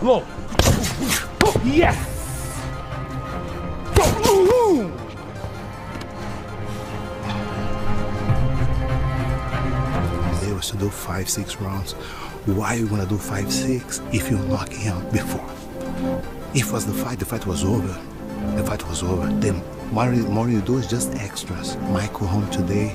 Low. Yes! They was to do 5-6 rounds. Why you wanna do 5-6 if you knock him out before? If it was the fight was over. The fight was over. Then more you do is just extras. Mike go home today.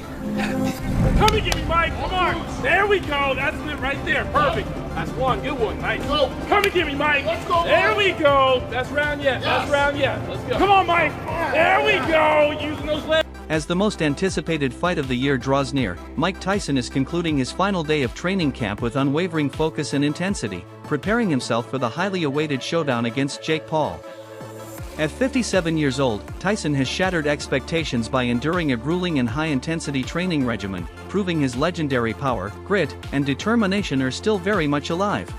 Come and get me, Mike. Come on. There we go. That's it right there. Perfect. That's one. Good one. Nice. Come and get me, Mike. Let's go. There we go. That's round yet. That's round yet. Let's go. Come on, Mike. There we go. Using those legs. As the most anticipated fight of the year draws near, Mike Tyson is concluding his final day of training camp with unwavering focus and intensity, preparing himself for the highly awaited showdown against Jake Paul. At 57 years old, Tyson has shattered expectations by enduring a grueling and high-intensity training regimen, proving his legendary power, grit, and determination are still very much alive.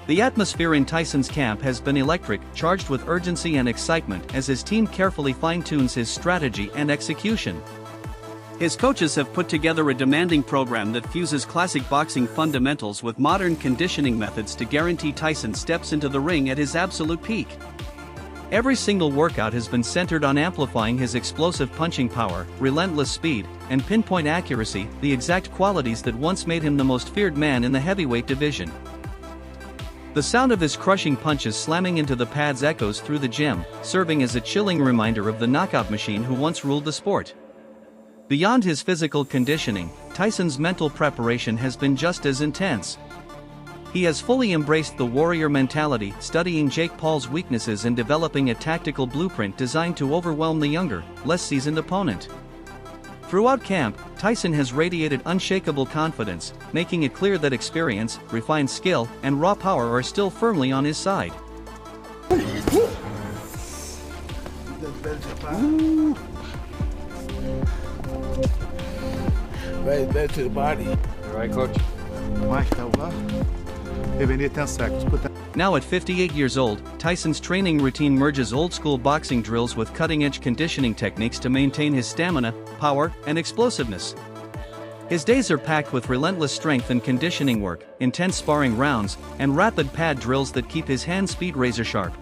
The atmosphere in Tyson's camp has been electric, charged with urgency and excitement as his team carefully fine-tunes his strategy and execution. His coaches have put together a demanding program that fuses classic boxing fundamentals with modern conditioning methods to guarantee Tyson steps into the ring at his absolute peak. Every single workout has been centered on amplifying his explosive punching power, relentless speed, and pinpoint accuracy, the exact qualities that once made him the most feared man in the heavyweight division. The sound of his crushing punches slamming into the pads echoes through the gym, serving as a chilling reminder of the knockout machine who once ruled the sport. Beyond his physical conditioning, Tyson's mental preparation has been just as intense. He has fully embraced the warrior mentality, studying Jake Paul's weaknesses and developing a tactical blueprint designed to overwhelm the younger, less seasoned opponent. Throughout camp, Tyson has radiated unshakable confidence, making it clear that experience, refined skill, and raw power are still firmly on his side. Right back to the body. All right, coach. Mike, Even 10 seconds. Put that. Now at 58 years old, Tyson's training routine merges old-school boxing drills with cutting-edge conditioning techniques to maintain his stamina, power, and explosiveness. His days are packed with relentless strength and conditioning work, intense sparring rounds, and rapid pad drills that keep his hand-speed razor-sharp.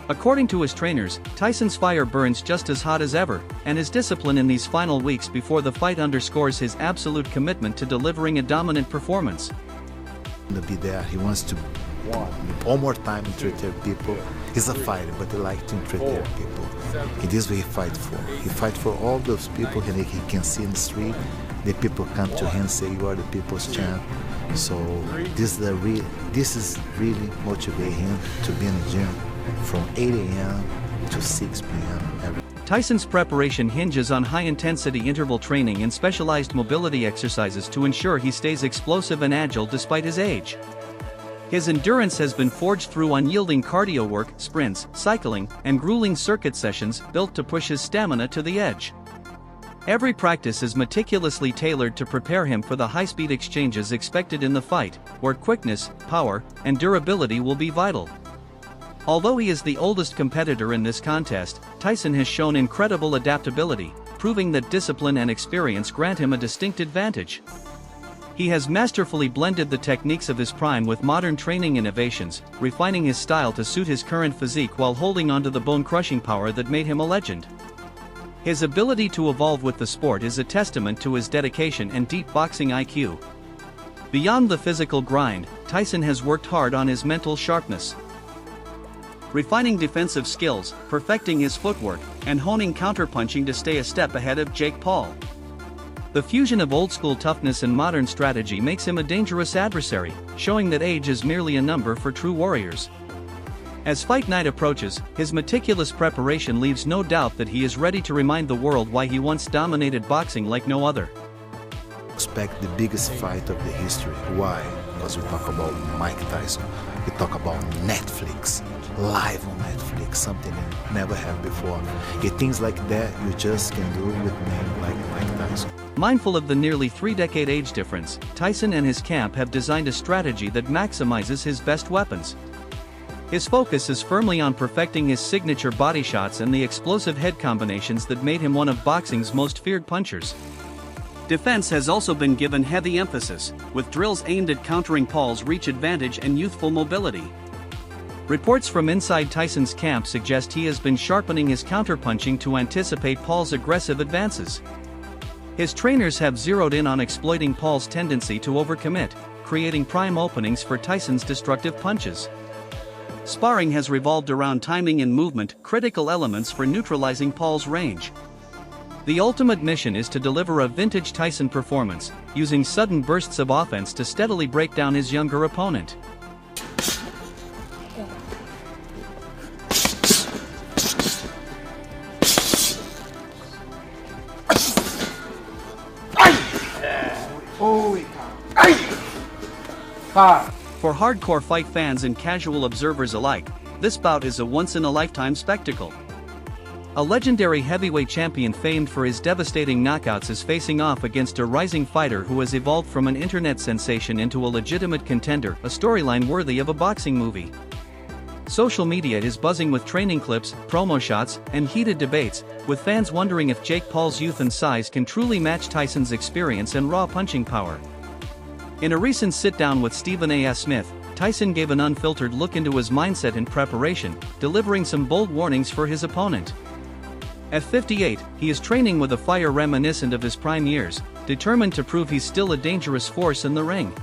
According to his trainers, Tyson's fire burns just as hot as ever, and his discipline in these final weeks before the fight underscores his absolute commitment to delivering a dominant performance. To be there, he wants to one more time entertain people. He's a fighter, but he likes to entertain people. And this is what he fights for. He fights for all those people that he can see in the street. The people come to him and say, "You are the people's champ." So this is really motivating him to be in the gym from 8 a.m. to 6 p.m. every. Tyson's preparation hinges on high-intensity interval training and specialized mobility exercises to ensure he stays explosive and agile despite his age. His endurance has been forged through unyielding cardio work, sprints, cycling, and grueling circuit sessions built to push his stamina to the edge. Every practice is meticulously tailored to prepare him for the high-speed exchanges expected in the fight, where quickness, power, and durability will be vital. Although he is the oldest competitor in this contest, Tyson has shown incredible adaptability, proving that discipline and experience grant him a distinct advantage. He has masterfully blended the techniques of his prime with modern training innovations, refining his style to suit his current physique while holding onto the bone-crushing power that made him a legend. His ability to evolve with the sport is a testament to his dedication and deep boxing IQ. Beyond the physical grind, Tyson has worked hard on his mental sharpness. Refining defensive skills, perfecting his footwork, and honing counterpunching to stay a step ahead of Jake Paul. The fusion of old-school toughness and modern strategy makes him a dangerous adversary, showing that age is merely a number for true warriors. As fight night approaches, his meticulous preparation leaves no doubt that he is ready to remind the world why he once dominated boxing like no other. Expect the biggest fight of the history. Why? Because we talk about Mike Tyson. We talk about Netflix. Live on Netflix, something they never had before. Things like that you just can do with a name like Mike Tyson. Mindful of the nearly 3-decade age difference, Tyson and his camp have designed a strategy that maximizes his best weapons. His focus is firmly on perfecting his signature body shots and the explosive head combinations that made him one of boxing's most feared punchers. Defense has also been given heavy emphasis, with drills aimed at countering Paul's reach advantage and youthful mobility. Reports from inside Tyson's camp suggest he has been sharpening his counterpunching to anticipate Paul's aggressive advances. His trainers have zeroed in on exploiting Paul's tendency to overcommit, creating prime openings for Tyson's destructive punches. Sparring has revolved around timing and movement, critical elements for neutralizing Paul's range. The ultimate mission is to deliver a vintage Tyson performance, using sudden bursts of offense to steadily break down his younger opponent. For hardcore fight fans and casual observers alike, this bout is a once-in-a-lifetime spectacle. A legendary heavyweight champion famed for his devastating knockouts is facing off against a rising fighter who has evolved from an internet sensation into a legitimate contender, a storyline worthy of a boxing movie. Social media is buzzing with training clips, promo shots, and heated debates, with fans wondering if Jake Paul's youth and size can truly match Tyson's experience and raw punching power. In a recent sit-down with Stephen A. Smith, Tyson gave an unfiltered look into his mindset and preparation, delivering some bold warnings for his opponent. At 58, he is training with a fire reminiscent of his prime years, determined to prove he's still a dangerous force in the ring.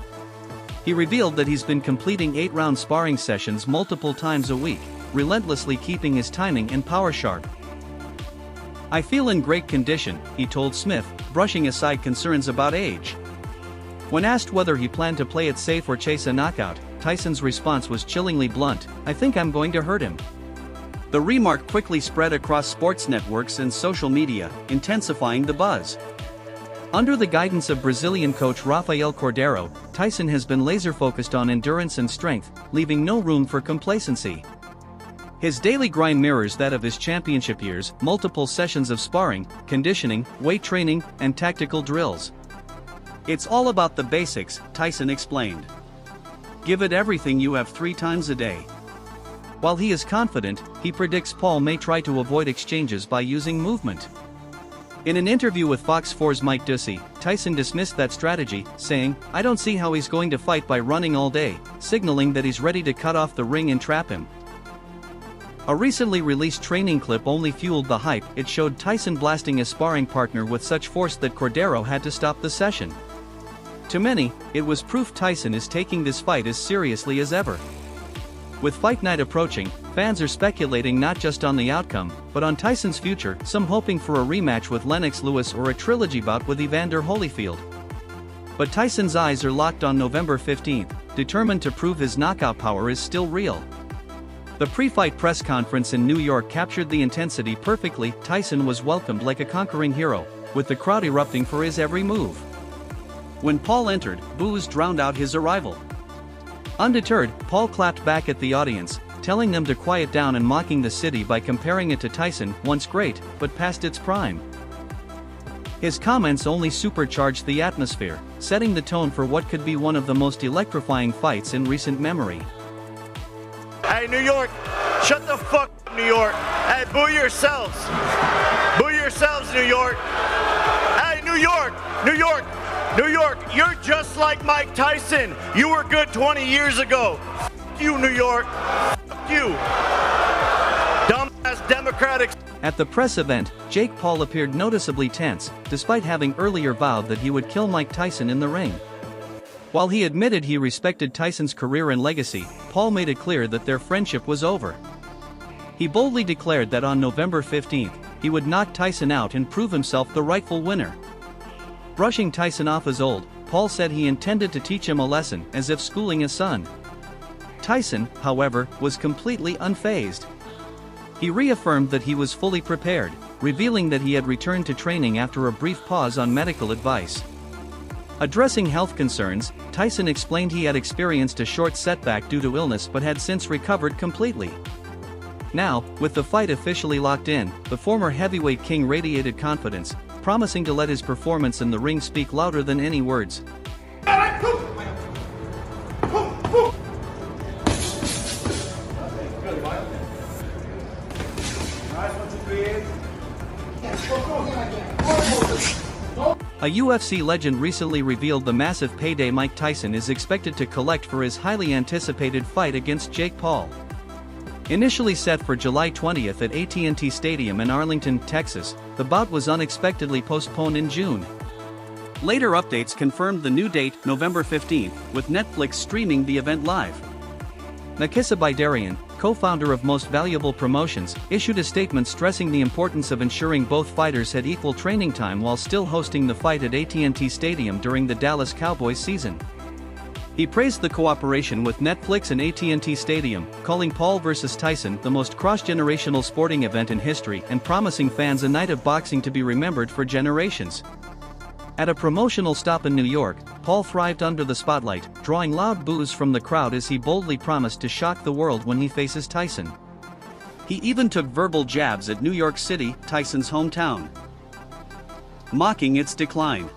He revealed that he's been completing 8-round sparring sessions multiple times a week, relentlessly keeping his timing and power sharp. "I feel in great condition," he told Smith, brushing aside concerns about age. When asked whether he planned to play it safe or chase a knockout, Tyson's response was chillingly blunt: "I think I'm going to hurt him." The remark quickly spread across sports networks and social media, intensifying the buzz. Under the guidance of Brazilian coach Rafael Cordeiro, Tyson has been laser-focused on endurance and strength, leaving no room for complacency. His daily grind mirrors that of his championship years, multiple sessions of sparring, conditioning, weight training, and tactical drills. "It's all about the basics," Tyson explained. "Give it everything you have 3 times a day." While he is confident, he predicts Paul may try to avoid exchanges by using movement. In an interview with Fox 4's Mike Tyson, Tyson dismissed that strategy, saying, "I don't see how he's going to fight by running all day," signaling that he's ready to cut off the ring and trap him. A recently released training clip only fueled the hype. It showed Tyson blasting his sparring partner with such force that Cordeiro had to stop the session. To many, it was proof Tyson is taking this fight as seriously as ever. With fight night approaching, fans are speculating not just on the outcome, but on Tyson's future, some hoping for a rematch with Lennox Lewis or a trilogy bout with Evander Holyfield. But Tyson's eyes are locked on November 15th, determined to prove his knockout power is still real. The pre-fight press conference in New York captured the intensity perfectly. Tyson was welcomed like a conquering hero, with the crowd erupting for his every move. When Paul entered, boos drowned out his arrival. Undeterred, Paul clapped back at the audience, telling them to quiet down and mocking the city by comparing it to Tyson, once great, but past its prime. His comments only supercharged the atmosphere, setting the tone for what could be one of the most electrifying fights in recent memory. Hey, New York, shut the fuck up, New York. Hey, boo yourselves. Boo yourselves, New York. Hey, New York, New York. New York, you're just like Mike Tyson. You were good 20 years ago. F you, New York. F you. Dumbass Democratic. At the press event, Jake Paul appeared noticeably tense, despite having earlier vowed that he would kill Mike Tyson in the ring. While he admitted he respected Tyson's career and legacy, Paul made it clear that their friendship was over. He boldly declared that on November 15th, he would knock Tyson out and prove himself the rightful winner. Brushing Tyson off as old, Paul said he intended to teach him a lesson, as if schooling a son. Tyson, however, was completely unfazed. He reaffirmed that he was fully prepared, revealing that he had returned to training after a brief pause on medical advice. Addressing health concerns, Tyson explained he had experienced a short setback due to illness but had since recovered completely. Now, with the fight officially locked in, the former heavyweight king radiated confidence, promising to let his performance in the ring speak louder than any words. A UFC legend recently revealed the massive payday Mike Tyson is expected to collect for his highly anticipated fight against Jake Paul. Initially set for July 20th at AT&T Stadium in Arlington, Texas, the bout was unexpectedly postponed in June. Later updates confirmed the new date, November 15th, with Netflix streaming the event live. Nakisa Bidarian, co-founder of Most Valuable Promotions, issued a statement stressing the importance of ensuring both fighters had equal training time while still hosting the fight at AT&T Stadium during the Dallas Cowboys season. He praised the cooperation with Netflix and AT&T Stadium, calling Paul vs. Tyson the most cross-generational sporting event in history and promising fans a night of boxing to be remembered for generations. At a promotional stop in New York, Paul thrived under the spotlight, drawing loud boos from the crowd as he boldly promised to shock the world when he faces Tyson. He even took verbal jabs at New York City, Tyson's hometown, mocking its decline.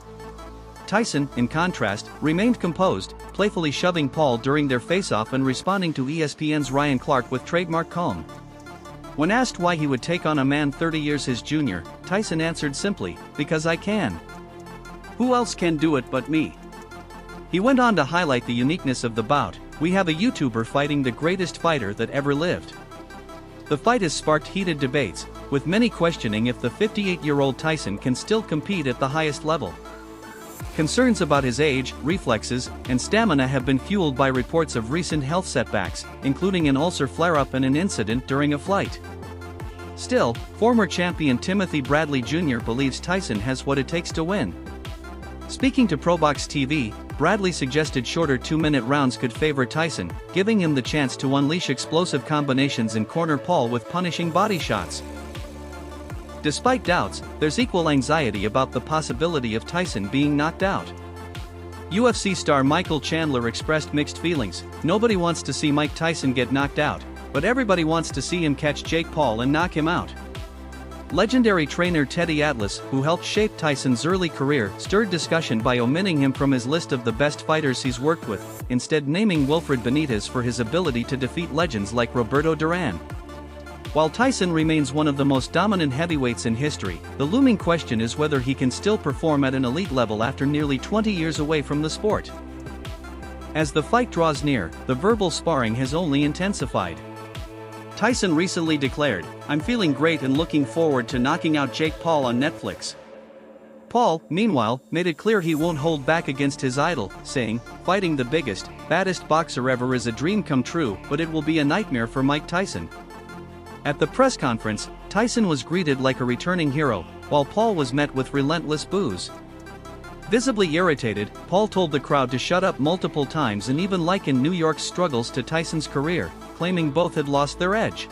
Tyson, in contrast, remained composed, playfully shoving Paul during their face-off and responding to ESPN's Ryan Clark with trademark calm. When asked why he would take on a man 30 years his junior, Tyson answered simply, "Because I can. Who else can do it but me?" He went on to highlight the uniqueness of the bout. "We have a YouTuber fighting the greatest fighter that ever lived." The fight has sparked heated debates, with many questioning if the 58-year-old Tyson can still compete at the highest level. Concerns about his age, reflexes, and stamina have been fueled by reports of recent health setbacks, including an ulcer flare-up and an incident during a flight. Still, former champion Timothy Bradley Jr. believes Tyson has what it takes to win. Speaking to ProBox TV, Bradley suggested shorter 2-minute rounds could favor Tyson, giving him the chance to unleash explosive combinations and corner Paul with punishing body shots. Despite doubts, there's equal anxiety about the possibility of Tyson being knocked out. UFC star Michael Chandler expressed mixed feelings. "Nobody wants to see Mike Tyson get knocked out, but everybody wants to see him catch Jake Paul and knock him out." Legendary trainer Teddy Atlas, who helped shape Tyson's early career, stirred discussion by omitting him from his list of the best fighters he's worked with, instead naming Wilfred Benitez for his ability to defeat legends like Roberto Duran. While Tyson remains one of the most dominant heavyweights in history, the looming question is whether he can still perform at an elite level after nearly 20 years away from the sport. As the fight draws near, the verbal sparring has only intensified. Tyson recently declared, "I'm feeling great and looking forward to knocking out Jake Paul on Netflix." Paul, meanwhile, made it clear he won't hold back against his idol, saying, "Fighting the biggest, baddest boxer ever is a dream come true, but it will be a nightmare for Mike Tyson." At the press conference, Tyson was greeted like a returning hero, while Paul was met with relentless boos. Visibly irritated, Paul told the crowd to shut up multiple times and even likened New York's struggles to Tyson's career, claiming both had lost their edge.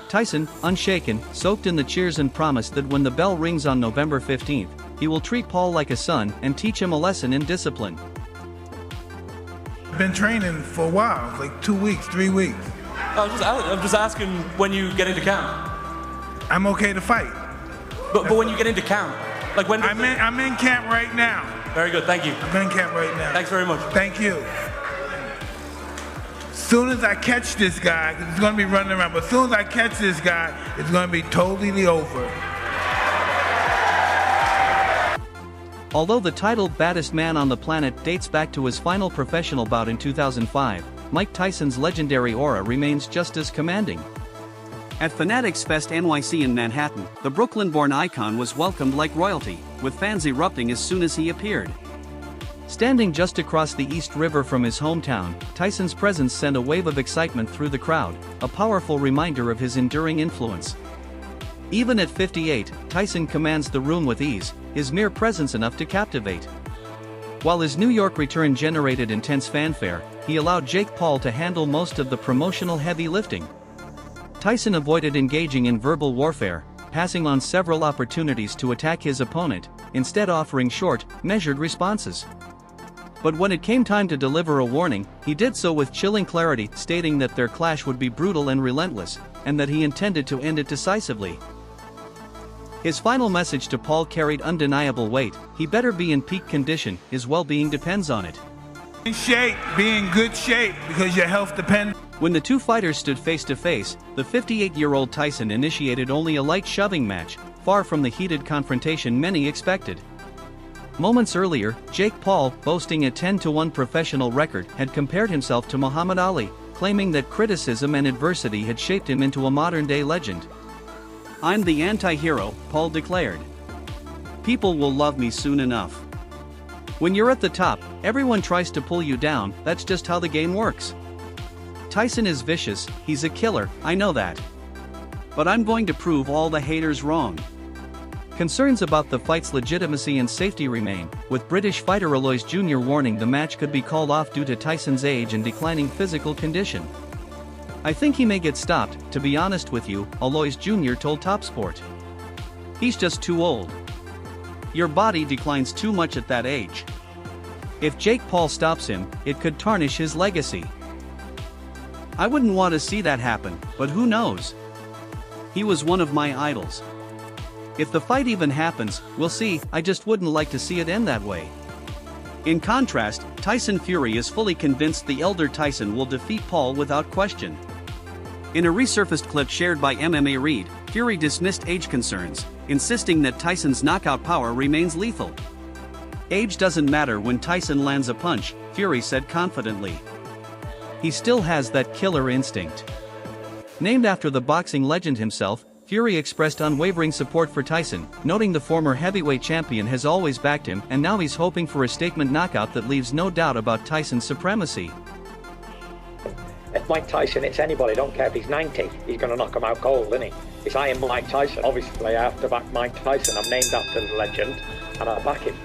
Tyson, unshaken, soaked in the cheers and promised that when the bell rings on November 15th, he will treat Paul like a son and teach him a lesson in discipline. I've been training for a while, like 2 weeks, 3 weeks. I'm just asking when you get into camp. I'm okay to fight. But when you get into camp, like when? I'm in camp right now. Very good, thank you. I'm in camp right now. Thanks very much. Thank you. Soon as I catch this guy, 'cause it's gonna be running around, but as soon as I catch this guy, it's gonna be totally over. Although the title "Baddest Man on the Planet" dates back to his final professional bout in 2005, Mike Tyson's legendary aura remains just as commanding. At Fanatics Fest NYC in Manhattan, the Brooklyn-born icon was welcomed like royalty, with fans erupting as soon as he appeared. Standing just across the East River from his hometown, Tyson's presence sent a wave of excitement through the crowd, a powerful reminder of his enduring influence. Even at 58, Tyson commands the room with ease, his mere presence enough to captivate. While his New York return generated intense fanfare, he allowed Jake Paul to handle most of the promotional heavy lifting. Tyson avoided engaging in verbal warfare, passing on several opportunities to attack his opponent, instead offering short, measured responses. But when it came time to deliver a warning, he did so with chilling clarity, stating that their clash would be brutal and relentless, and that he intended to end it decisively. His final message to Paul carried undeniable weight: he better be in peak condition, his well-being depends on it. In shape, be in good shape, because your health depends. When the two fighters stood face to face, the 58-year-old Tyson initiated only a light shoving match, far from the heated confrontation many expected. Moments earlier, Jake Paul, boasting a 10-1 professional record, had compared himself to Muhammad Ali, claiming that criticism and adversity had shaped him into a modern-day legend. "I'm the anti-hero," Paul declared. "People will love me soon enough. When you're at the top, everyone tries to pull you down, that's just how the game works. Tyson is vicious, he's a killer, I know that. But I'm going to prove all the haters wrong." Concerns about the fight's legitimacy and safety remain, with British fighter Alois Jr. warning the match could be called off due to Tyson's age and declining physical condition. "I think he may get stopped, to be honest with you," Alois Jr. told TopSport. "He's just too old. Your body declines too much at that age. If Jake Paul stops him, it could tarnish his legacy. I wouldn't want to see that happen, but who knows? He was one of my idols. If the fight even happens, we'll see, I just wouldn't like to see it end that way." In contrast, Tyson Fury is fully convinced the elder Tyson will defeat Paul without question. In a resurfaced clip shared by MMA Read, Fury dismissed age concerns, insisting that Tyson's knockout power remains lethal. "Age doesn't matter when Tyson lands a punch," Fury said confidently. "He still has that killer instinct." Named after the boxing legend himself, Fury expressed unwavering support for Tyson, noting the former heavyweight champion has always backed him and now he's hoping for a statement knockout that leaves no doubt about Tyson's supremacy. If Mike Tyson hits anybody, don't care if he's 90, he's going to knock him out cold, isn't he? If I am Mike Tyson, obviously I have to back Mike Tyson. I'm named after the legend, and I back him.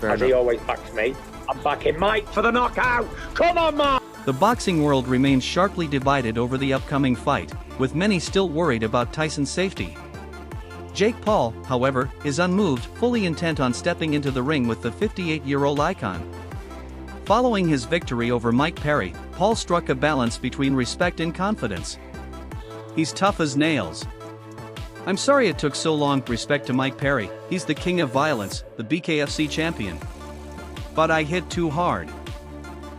As he always backs me, I'm backing Mike for the knockout! Come on, Mike! The boxing world remains sharply divided over the upcoming fight, with many still worried about Tyson's safety. Jake Paul, however, is unmoved, fully intent on stepping into the ring with the 58-year-old icon. Following his victory over Mike Perry, Paul struck a balance between respect and confidence. "He's tough as nails. I'm sorry it took so long. Respect to Mike Perry, he's the king of violence, the BKFC champion. But I hit too hard.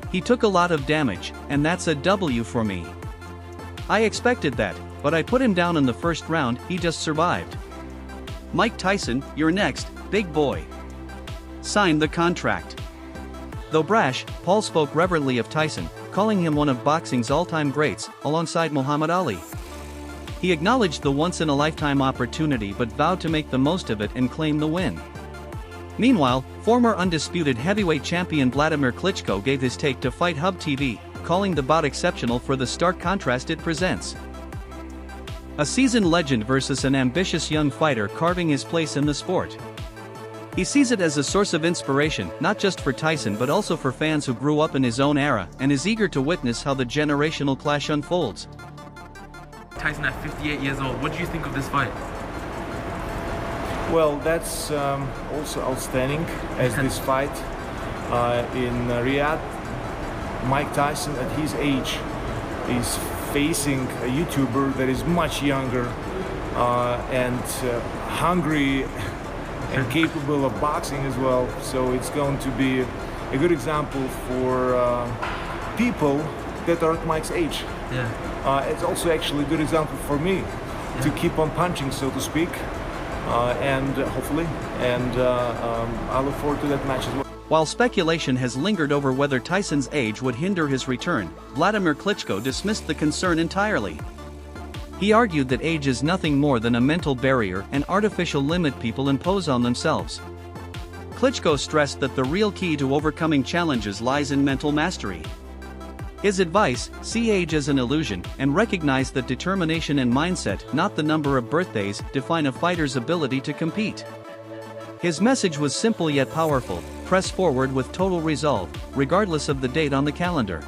He took a lot of damage, and that's a W for me. I expected that, but I put him down in the first round, he just survived. Mike Tyson, you're next, big boy. Sign the contract." Though brash, Paul spoke reverently of Tyson, calling him one of boxing's all-time greats, alongside Muhammad Ali. He acknowledged the once-in-a-lifetime opportunity but vowed to make the most of it and claim the win. Meanwhile, former undisputed heavyweight champion Vladimir Klitschko gave his take to Fight Hub TV, calling the bout exceptional for the stark contrast it presents. A seasoned legend versus an ambitious young fighter carving his place in the sport. He sees it as a source of inspiration, not just for Tyson but also for fans who grew up in his own era, and is eager to witness how the generational clash unfolds. Tyson at 58 years old, what do you think of this fight? Well, that's also outstanding, as this fight in Riyadh. Mike Tyson at his age is facing a YouTuber that is much younger and hungry and capable of boxing as well. So it's going to be a good example for people that are at Mike's age. Yeah. It's also actually a good example for me to keep on punching, so to speak. Hopefully, I look forward to that match as well. While speculation has lingered over whether Tyson's age would hinder his return, Vladimir Klitschko dismissed the concern entirely. He argued that age is nothing more than a mental barrier and artificial limit people impose on themselves. Klitschko stressed that the real key to overcoming challenges lies in mental mastery. His advice, see age as an illusion, and recognize that determination and mindset, not the number of birthdays, define a fighter's ability to compete. His message was simple yet powerful: press forward with total resolve, regardless of the date on the calendar.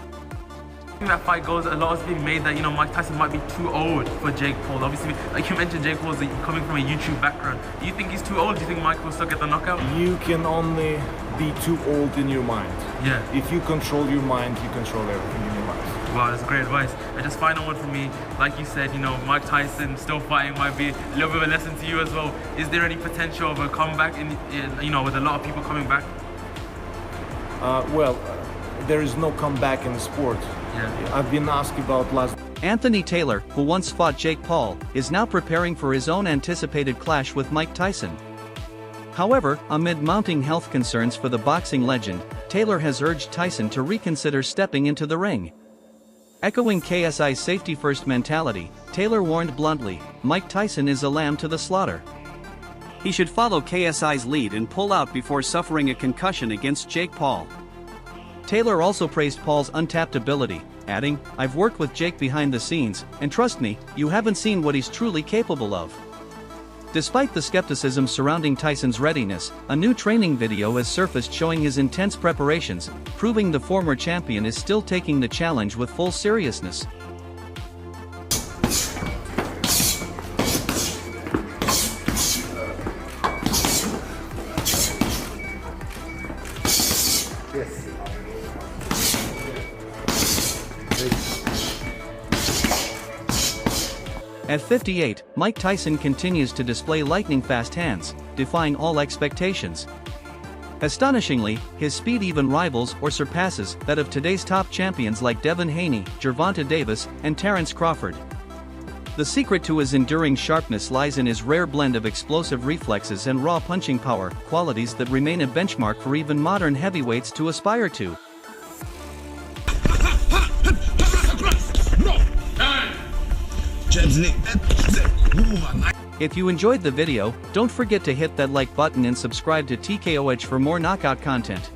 That fight goes, a lot is being made that, Mike Tyson might be too old for Jake Paul. Obviously, like you mentioned, Jake Paul's coming from a YouTube background. Do you think he's too old? Do you think Mike will still get the knockout? You can only be too old in your mind. Yeah. If you control your mind, you control everything in your life. Wow, that's great advice. And just final one from me, like you said, Mike Tyson still fighting might be a little bit of a lesson to you as well. Is there any potential of a comeback with a lot of people coming back? There is no comeback in the sport. Yeah. I've been asked about last. Anthony Taylor, who once fought Jake Paul, is now preparing for his own anticipated clash with Mike Tyson. However, amid mounting health concerns for the boxing legend, Taylor has urged Tyson to reconsider stepping into the ring. Echoing KSI's safety-first mentality, Taylor warned bluntly, Mike Tyson is a lamb to the slaughter. He should follow KSI's lead and pull out before suffering a concussion against Jake Paul. Taylor also praised Paul's untapped ability, adding, I've worked with Jake behind the scenes, and trust me, you haven't seen what he's truly capable of. Despite the skepticism surrounding Tyson's readiness, a new training video has surfaced showing his intense preparations, proving the former champion is still taking the challenge with full seriousness. At 58, Mike Tyson continues to display lightning-fast hands, defying all expectations. Astonishingly, his speed even rivals or surpasses that of today's top champions like Devin Haney, Gervonta Davis, and Terrence Crawford. The secret to his enduring sharpness lies in his rare blend of explosive reflexes and raw punching power, qualities that remain a benchmark for even modern heavyweights to aspire to. If you enjoyed the video, don't forget to hit that like button and subscribe to TKOH for more knockout content.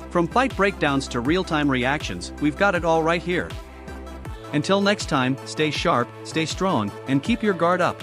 From fight breakdowns to real-time reactions, we've got it all right here. Until next time, stay sharp, stay strong, and keep your guard up.